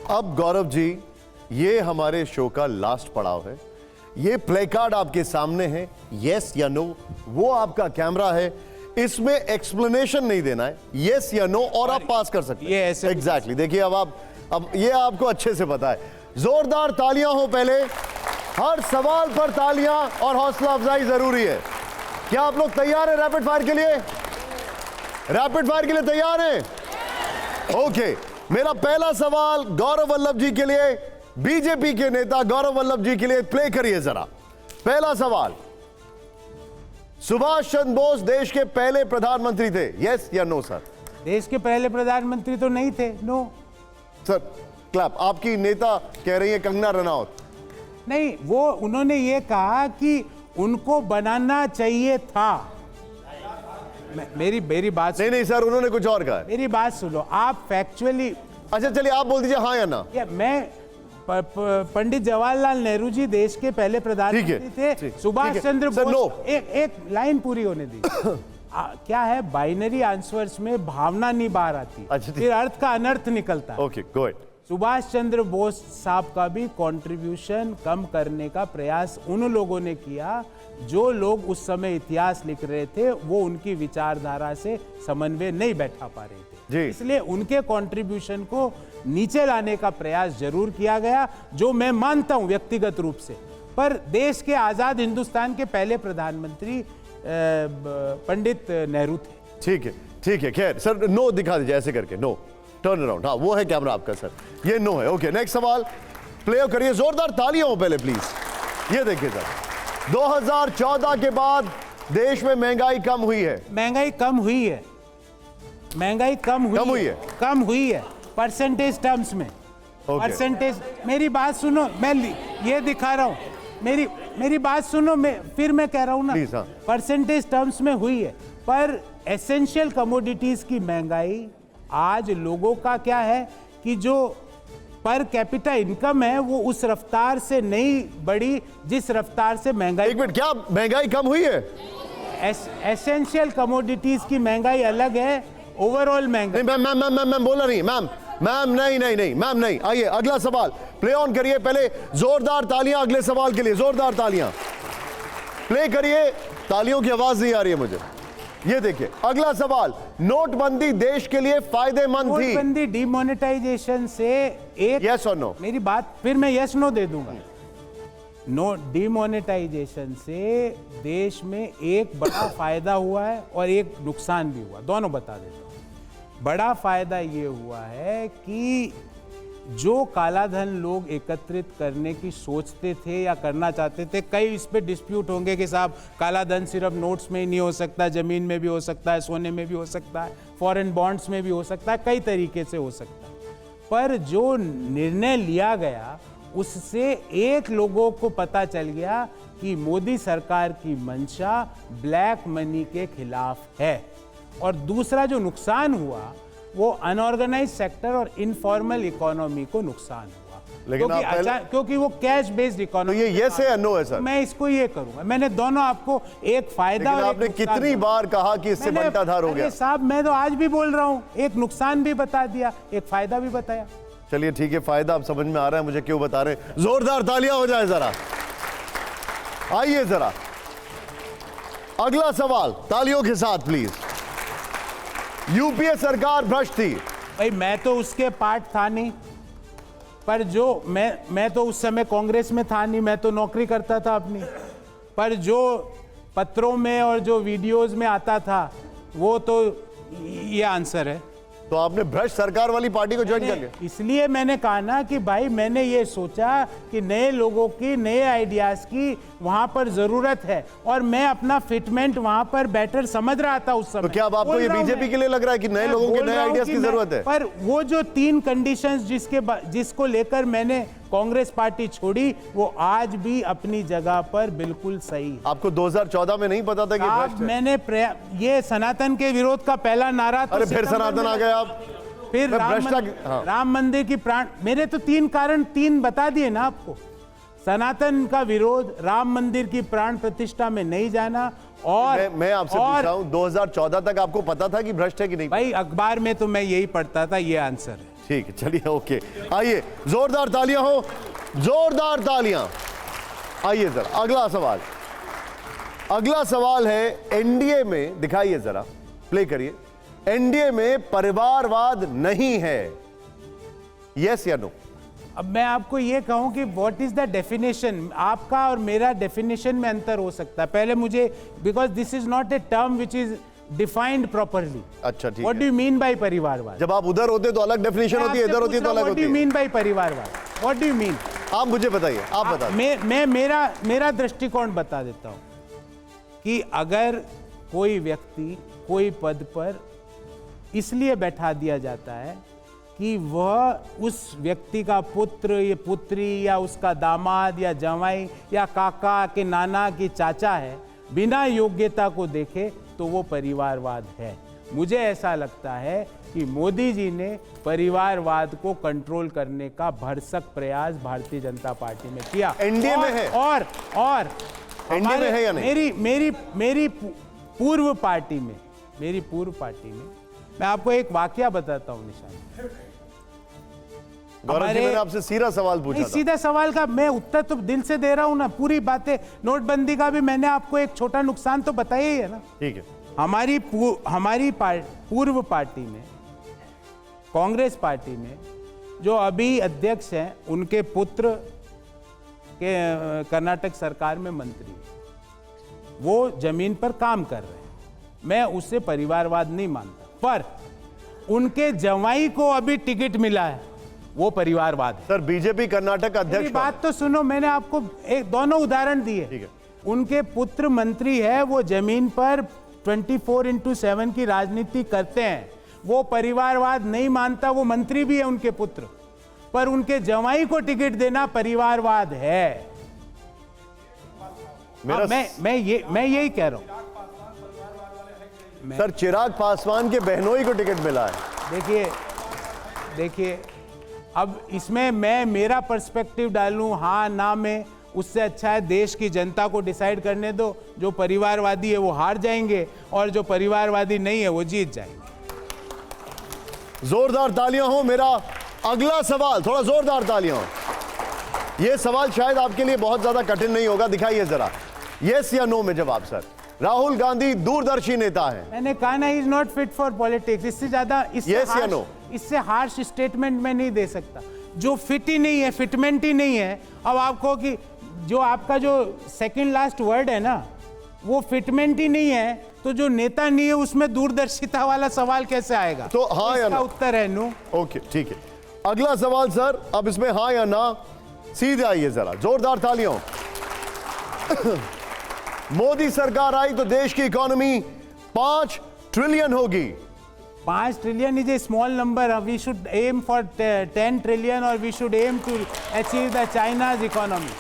अब गौरव जी, ये हमारे शो का लास्ट पड़ाव है। ये प्ले कार्ड आपके सामने है, यस या नो, वो आपका कैमरा है। इसमें एक्सप्लेनेशन नहीं देना है, यस या नो, और आप पास कर सकते हैं। एग्जैक्टली। देखिए अब ये आपको अच्छे से पता है। जोरदार तालियां हो पहले। हर सवाल पर तालियां और हौसला अफजाई जरूरी है। क्या आप लोग तैयार हैं रैपिड फायर के लिए? रैपिड फायर के लिए तैयार हैं? ओके। मेरा पहला सवाल गौरव वल्लभ जी के लिए, बीजेपी के नेता गौरव वल्लभ जी के लिए। प्ले करिए जरा। पहला सवाल, सुभाष चंद्र बोस देश के पहले प्रधानमंत्री थे, यस या नो सर? देश के पहले प्रधानमंत्री तो नहीं थे, नो सर। क्लैप। आपकी नेता कह रही है कंगना रनौत। नहीं, वो उन्होंने ये कहा कि उनको बनाना चाहिए था। मेरी बात नहीं सर, उन्होंने कुछ और कहा। मेरी बात सुनो, आप फैक्चुअली। अच्छा चलिए, आप बोल दीजिए हाँ या ना। मैं पंडित जवाहरलाल नेहरू जी देश के पहले प्रधानमंत्री थे। सुभाष चंद्र बोस, एक लाइन पूरी होने दी। क्या है, बाइनरी आंसर्स में भावना नहीं बाहर आती, फिर अर्थ का अनर्थ निकलता है। Okay, go ahead. Subhash Chandra Bose साहब का भी कंट्रीब्यूशन कम करने का प्रयास उन लोगों ने किया जो लोग उस समय इतिहास लिख रहे थे, वो उनकी विचारधारा से समन्वय नहीं बैठा पा रहे थे। इसलिए उनके कंट्रीब्यूशन को नीचे लाने का प्रयास जरूर किया गया, जो मैं मानता हूं व्यक्तिगत रूप से। पर देश के आजाद हिंदुस्तान के पहले प्रधानमंत्री पंडित नेहरू थे। ठीक है। खैर सर, नो दिखा दीजिए ऐसे करके। No, turn around. हाँ, वो है कैमरा आपका सर, ये नो है। ओके, नेक्स्ट सवाल प्ले करिए। जोरदार तालियां हो पहले प्लीज। ये देखिए सर, 2014 के बाद देश में महंगाई कम हुई है। महंगाई कम हुई है। महंगाई कम हुई है परसेंटेज टर्म्स में। परसेंटेज, मेरी बात सुनो, मैं ये दिखा रहा हूं। मेरी बात सुनो, फिर मैं कह रहा हूं ना, परसेंटेज टर्म्स में हुई है। पर एसेंशियल कमोडिटीज की महंगाई आज लोगों का क्या है कि जो पर कैपिटा इनकम है वो उस रफ्तार से नहीं बढ़ी जिस रफ्तार से महंगाई। एक मिनट, क्या महंगाई कम हुई है? एसेंशियल कमोडिटीज की महंगाई अलग है, ओवरऑल महंगाई। मैम बोला नहीं, मैम नहीं। आइए अगला सवाल प्ले ऑन करिए। पहले जोरदार तालियां अगले सवाल के लिए, जोरदार तालियां प्ले करिए। तालियों की आवाज नहीं आ रही है मुझे। ये देखिए अगला सवाल, नोटबंदी देश के लिए फायदेमंद थी? नोटबंदी डिमोनेटाइजेशन से एक, यस और नो? मेरी बात, फिर मैं यस नो दे दूंगा। डिमोनेटाइजेशन से देश में एक बड़ा फायदा हुआ है और एक नुकसान भी हुआ, दोनों बता देता हूं। बड़ा फायदा ये हुआ है कि जो कालाधन लोग एकत्रित करने की सोचते थे या करना चाहते थे, कई इस पे डिस्प्यूट होंगे कि साहब कालाधन सिर्फ नोट्स में ही नहीं हो सकता, जमीन में भी हो सकता है, सोने में भी हो सकता है, फॉरेन बॉन्ड्स में भी हो सकता है, कई तरीके से हो सकता है। पर जो निर्णय लिया गया उससे एक लोगों को पता चल गया कि मोदी सरकार की मंशा ब्लैक मनी के खिलाफ है। और दूसरा जो नुकसान हुआ वो अनऑर्गेनाइज्ड सेक्टर और इनफॉर्मल इकोनॉमी को नुकसान हुआ। लेकिन क्योंकि वो कैश बेस्ड इकोनॉमी। तो ये यस है या नो है सर? मैं इसको ये करूंगा, मैंने दोनों आपको एक फायदा और आपने कितनी बार कहा कि इससे बंटाधार हो गया? साहब मैं तो आज भी बोल रहा हूं, एक नुकसान भी बता दिया, एक फायदा भी बताया। चलिए ठीक है, फायदा अब समझ में आ रहा है मुझे क्यों बता रहे। जोरदार तालियां हो जाए जरा। आइए जरा अगला सवाल तालियों के साथ प्लीज। यूपीए सरकार भ्रष्ट थी? भाई मैं तो उसके पार्ट था नहीं, पर जो मैं तो उस समय कांग्रेस में था नहीं, मैं तो नौकरी करता था अपनी। पर जो पत्रों में और जो वीडियोस में आता था वो तो ये आंसर है। तो आपने भ्रष्ट सरकार वाली पार्टी को ज्वाइन कर लिया? इसलिए मैंने कहा ना कि भाई मैंने ये सोचा कि नए लोगों की, नए आइडियाज की वहां पर जरूरत है और मैं अपना फिटमेंट वहां पर बेटर समझ रहा था उस समय। तो क्या अब आपको ये बीजेपी के लिए लग रहा है कि नए लोगों के, नए आइडियाज की जरूरत है? पर वो जो 3 कंडीशंस जिसको लेकर मैंने कांग्रेस पार्टी छोड़ी, वो आज भी अपनी जगह पर बिल्कुल सही है। आपको 2014 में नहीं पता था कि भ्रष्ट है? मैंने ये सनातन के विरोध का पहला नारा तो फिर सनातन आ गए आप। फिर राम मंदिर की प्राण, मेरे तो 3 कारण 3 बता दिए ना आपको। सनातन का विरोध, राम मंदिर की प्राण प्रतिष्ठा में नहीं जाना, और मैं आपसे पूछ रहा हूं 2014 तक आपको पता था कि भ्रष्ट है कि नहीं? भाई अखबार में तो मैं यही पढ़ता था, ये आंसर है। ठीक है, चलिए ओके। आइए, जोरदार तालियां हो, जोरदार तालियां। आइए जरा अगला सवाल। अगला सवाल है, एनडीए में, दिखाइए जरा, प्ले करिए, एनडीए में परिवारवाद नहीं है, यस या नो? अब मैं आपको ये कहूं कि व्हाट इज द डेफिनेशन, आपका और मेरा डेफिनेशन में अंतर हो सकता है। पहले मुझे, because this is not a term which is defined properly. अच्छा, ठीक व्हाट डू है। यू मीन बाय परिवारवाद? जब आप उधर होते तो अलग डेफिनेशन होती है, इधर होती है तो अलग व्हाट होती डू यू है। मीन बाय परिवारवाद? What do you mean? आप मुझे बताइए, आप बता दीजिए। मैं मेरा दृष्टिकोण बता देता हूं कि अगर कोई व्यक्ति कोई पद पर इसलिए बैठा दिया जाता है कि वह उस व्यक्ति का पुत्र या पुत्री या उसका दामाद या जवाई या काका के नाना की चाचा है, बिना योग्यता को देखे, तो वो परिवारवाद है। मुझे ऐसा लगता है कि मोदी जी ने परिवारवाद को कंट्रोल करने का भरसक प्रयास भारतीय जनता पार्टी में किया। एनडीए में है? और एनडीए में है या नहीं? मेरी पूर्व पार्टी में, मैं आपको एक वाकया बताता हूं निशान। गौरव जी, मैंने आपसे सीधा सवाल पूछा था। सीधा सवाल का मैं उत्तर तो दिल से दे रहा हूं ना, पूरी बातें। नोटबंदी का भी मैंने आपको एक छोटा नुकसान तो बताया ही है ना। ठीक है। हमारी पूर्व पार्टी में, कांग्रेस पार्टी में, जो अभी अध्यक्ष हैं, उनके पुत्र के कर्नाटक सरकार में मंत्री हैं। वो जमीन पर काम कर रहे हैं। मैं उससे परिवारवाद नहीं मानता, पर उनके जवाई को अभी टिकट मिला है, वो परिवारवाद है। सर, बीजेपी कर्नाटक अध्यक्ष मेरी बात तो सुनो, मैंने आपको एक दोनों उदाहरण दिए। ठीक है। उनके पुत्र मंत्री है, वो जमीन पर 24/7 की राजनीति करते हैं। वो परिवारवाद नहीं मानता, वो मंत्री भी है उनके पुत्र, पर उनके जवाई को टिकट देना परिवारवाद है। मैं यही कह रहा हूं। सर, चिराग पासवान के बहनोई को टिकट मिला है। देखिए, अब इसमें मैं मेरा पर्सपेक्टिव डालूं हाँ ना में, उससे अच्छा है देश की जनता को डिसाइड करने दो। जो परिवारवादी है वो हार जाएंगे और जो परिवारवादी नहीं है वो जीत जाएंगे। जोरदार तालियां हो। मेरा अगला सवाल, थोड़ा जोरदार तालियां हो। यह सवाल शायद आपके लिए बहुत ज्यादा कठिन नहीं होगा, दिखाइए जरा, यस या नो में जवाब। सर, राहुल गांधी दूरदर्शी नेता है। मैंने कहा ना, is not fit for politics. इससे ज्यादा, इससे हार्श स्टेटमेंट मैं नहीं दे सकता। जो फिट ही नहीं है, फिटमेंट ही नहीं है। अब आपको कि जो आपका जो सेकंड लास्ट वर्ड है ना, वो फिटमेंट ही नहीं है, तो जो नेता नहीं है उसमें दूरदर्शिता वाला सवाल कैसे आएगा? तो हाँ या ना? उत्तर है नो। ओके, ठीक है। अगला सवाल सर, अब इसमें हाँ या ना, सीधे आइए जरा, जोरदार तालियां। मोदी सरकार आई तो देश की इकोनॉमी 5 ट्रिलियन होगी। 5 trillion is a small number. We should aim for 10 trillion और we should aim to achieve the China's economy.